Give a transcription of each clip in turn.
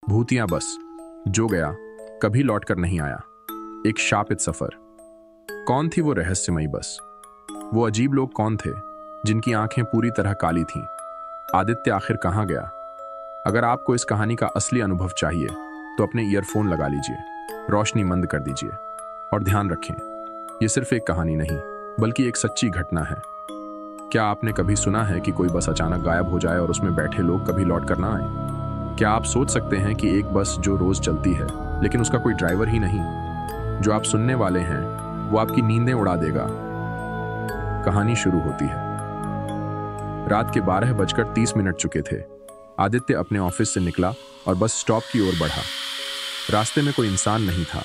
भूतिया बस, जो गया कभी लौटकर नहीं आया। एक शापित सफर। कौन थी वो रहस्यमयी बस? वो अजीब लोग कौन थे जिनकी आंखें पूरी तरह काली थीं? आदित्य आखिर कहाँ गया? अगर आपको इस कहानी का असली अनुभव चाहिए तो अपने ईयरफोन लगा लीजिए, रोशनी मंद कर दीजिए और ध्यान रखें, ये सिर्फ एक कहानी नहीं बल्कि एक सच्ची घटना है। क्या आपने कभी सुना है कि कोई बस अचानक गायब हो जाए और उसमें बैठे लोग कभी लौट कर ना आए? क्या आप सोच सकते हैं कि एक बस जो रोज चलती है लेकिन उसका कोई ड्राइवर ही नहीं? जो आप सुनने वाले हैं वो आपकी नींदें उड़ा देगा। कहानी शुरू होती है। रात के 12:30 चुके थे। आदित्य अपने ऑफिस से निकला और बस स्टॉप की ओर बढ़ा। रास्ते में कोई इंसान नहीं था,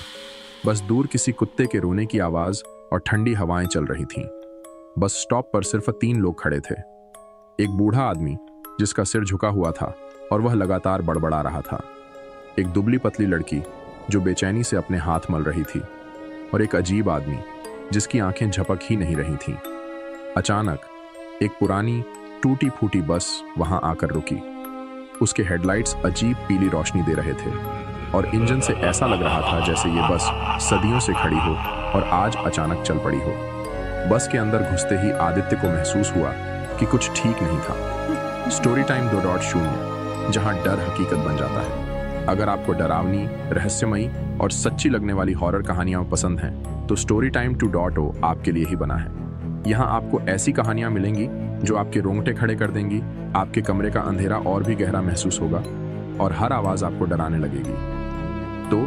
बस दूर किसी कुत्ते के रोने की आवाज और ठंडी हवाएं चल रही थीं। बस स्टॉप पर सिर्फ 3 लोग खड़े थे। एक बूढ़ा आदमी जिसका सिर झुका हुआ था और वह लगातार बड़बड़ा रहा था, एक दुबली पतली लड़की जो बेचैनी से अपने हाथ मल रही थी, और एक अजीब आदमी जिसकी आंखें झपक ही नहीं रही थीं। अचानक एक पुरानी टूटी फूटी बस वहां आकर रुकी। उसके हेडलाइट्स अजीब पीली रोशनी दे रहे थे और इंजन से ऐसा लग रहा था जैसे ये बस सदियों से खड़ी हो और आज अचानक चल पड़ी हो। बस के अंदर घुसते ही आदित्य को महसूस हुआ कि कुछ ठीक नहीं था। स्टोरी टाइम 2.0, जहां डर हकीकत बन जाता है। अगर आपको डरावनी, रहस्यमयी और सच्ची लगने वाली हॉरर कहानियां पसंद हैं, तो स्टोरी टाइम 2.0 आपके लिए ही बना है। यहाँ आपको ऐसी कहानियां मिलेंगी जो आपके रोंगटे खड़े कर देंगी, आपके कमरे का अंधेरा और भी गहरा महसूस होगा और हर आवाज आपको डराने लगेगी। तो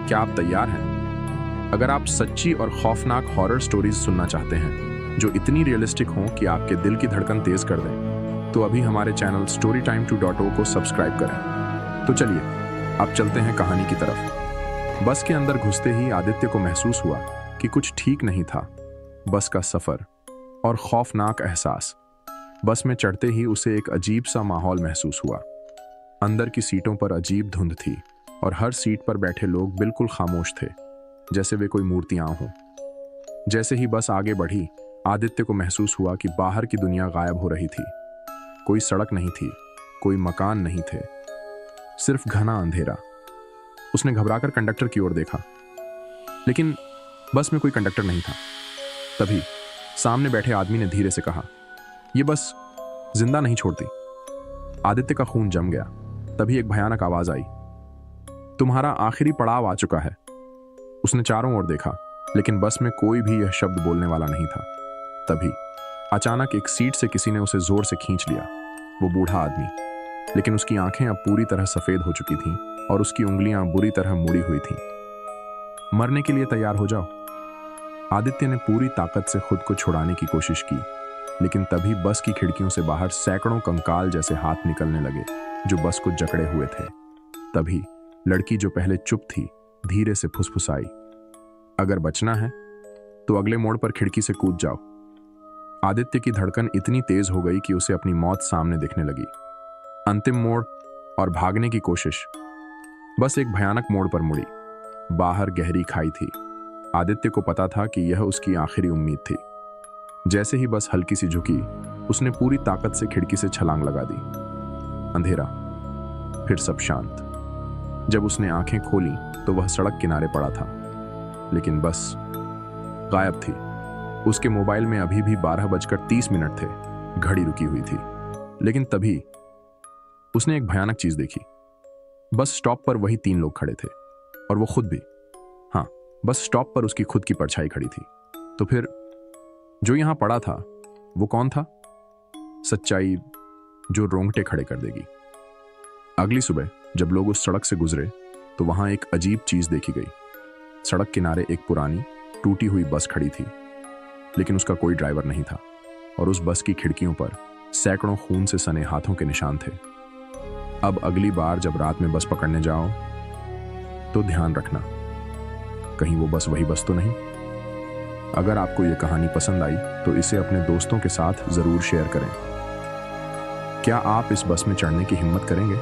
क्या आप तैयार हैं? अगर आप सच्ची और खौफनाक हॉरर स्टोरीज सुनना चाहते हैं जो इतनी रियलिस्टिक हों कि आपके दिल की धड़कन तेज कर दें, तो अभी हमारे चैनल स्टोरी टाइम 2.0 को सब्सक्राइब करें। तो चलिए अब चलते हैं कहानी की तरफ। बस के अंदर घुसते ही आदित्य को महसूस हुआ कि कुछ ठीक नहीं था। बस का सफर और खौफनाक एहसास। बस में चढ़ते ही उसे एक अजीब सा माहौल महसूस हुआ। अंदर की सीटों पर अजीब धुंध थी और हर सीट पर बैठे लोग बिल्कुल खामोश थे, जैसे वे कोई मूर्तियां हों। जैसे ही बस आगे बढ़ी, आदित्य को महसूस हुआ कि बाहर की दुनिया गायब हो रही थी। कोई सड़क नहीं थी, कोई मकान नहीं थे, सिर्फ घना अंधेरा। उसने घबराकर कंडक्टर की ओर देखा, लेकिन बस में कोई कंडक्टर नहीं था। तभी सामने बैठे आदमी ने धीरे से कहा, "यह बस जिंदा नहीं छोड़ती।" आदित्य का खून जम गया। तभी एक भयानक आवाज आई, "तुम्हारा आखिरी पड़ाव आ चुका है।" उसने चारों ओर देखा, लेकिन बस में कोई भी यह शब्द बोलने वाला नहीं था। तभी अचानक एक सीट से किसी ने उसे जोर से खींच लिया। वो बूढ़ा आदमी, लेकिन उसकी आंखें अब पूरी तरह सफेद हो चुकी थीं और उसकी उंगलियां बुरी तरह मुड़ी हुई थीं। "मरने के लिए तैयार हो जाओ।" आदित्य ने पूरी ताकत से खुद को छुड़ाने की कोशिश की, लेकिन तभी बस की खिड़कियों से बाहर सैकड़ों कंकाल जैसे हाथ निकलने लगे जो बस को जकड़े हुए थे। तभी लड़की जो पहले चुप थी धीरे से फुसफुसाई, "अगर बचना है तो अगले मोड़ पर खिड़की से कूद जाओ।" आदित्य की धड़कन इतनी तेज हो गई कि उसे अपनी मौत सामने दिखने लगी। अंतिम मोड़ और भागने की कोशिश। बस एक भयानक मोड़ पर मुड़ी। बाहर गहरी खाई थी। आदित्य को पता था कि यह उसकी आखिरी उम्मीद थी। जैसे ही बस हल्की सी झुकी, उसने पूरी ताकत से खिड़की से छलांग लगा दी। अंधेरा, फिर सब शांत। जब उसने आंखें खोली तो वह सड़क किनारे पड़ा था, लेकिन बस गायब थी। उसके मोबाइल में अभी भी 12:30 थे। घड़ी रुकी हुई थी। लेकिन तभी उसने एक भयानक चीज देखी। बस स्टॉप पर वही 3 लोग खड़े थे और वो खुद भी। हाँ, बस स्टॉप पर उसकी खुद की परछाई खड़ी थी। तो फिर जो यहां पड़ा था वो कौन था? सच्चाई जो रोंगटे खड़े कर देगी। अगली सुबह जब लोग उस सड़क से गुजरे तो वहां एक अजीब चीज देखी गई। सड़क किनारे एक पुरानी टूटी हुई बस खड़ी थी, लेकिन उसका कोई ड्राइवर नहीं था और उस बस की खिड़कियों पर सैकड़ों खून से सने हाथों के निशान थे। अब अगली बार जब रात में बस पकड़ने जाओ तो ध्यान रखना, कहीं वो बस वही बस तो नहीं। अगर आपको ये कहानी पसंद आई तो इसे अपने दोस्तों के साथ जरूर शेयर करें। क्या आप इस बस में चढ़ने की हिम्मत करेंगे?